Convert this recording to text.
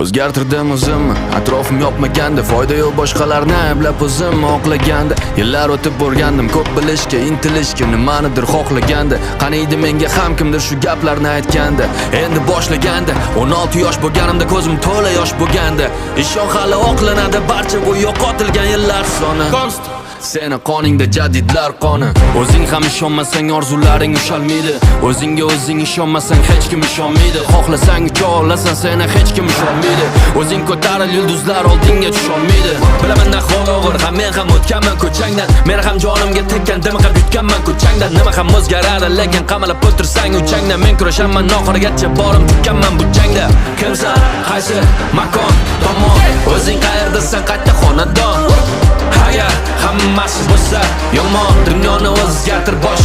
O'zgartirdim o'zim, atrofim yopmaganda, foyda yo'q boshqalarni ayblab o'zim oqlaganda. Yillar o'tib borgandim, ko'p bilishga, intilishga, nimanidir xohlaganda. Qani edi menga ham kimdir shu gaplarni aytganda. Endi boshlaganda, 16 yosh bo'lganimda ko'zim to'la yosh bo'lganda. Ishon hali oqlanadi barcha bu yo'qotilgan yillar soni. Seni qoningda jadidlar qoni. O'zing ham ishonmasang orzularing ushalmaydi. O'zingga o'zing ishonmasang hech kim ishonmaydi. Xohlasang ucha olasan, seni hech kim ishonmaydi. O'zing ko'taril, yulduzlar oldinga tusholmaydi. Bilaman ahvol og'ir, ham men ham o'tganman ko'changdan. Men ham jonimga tekkan, dimiqib yutganman ko'changdan. Nima ham o'zgaradi, lekin qamalib o'tirsang uchangdan. Men kurashaman oxirigacha, borim tutganman bu jangda. Kimsan, qaysi makon, tomon, o'zing qayerdasan, qayta xonadon. Agar hammasi bo'lsa yomon, dunyoni o'zgartir bosh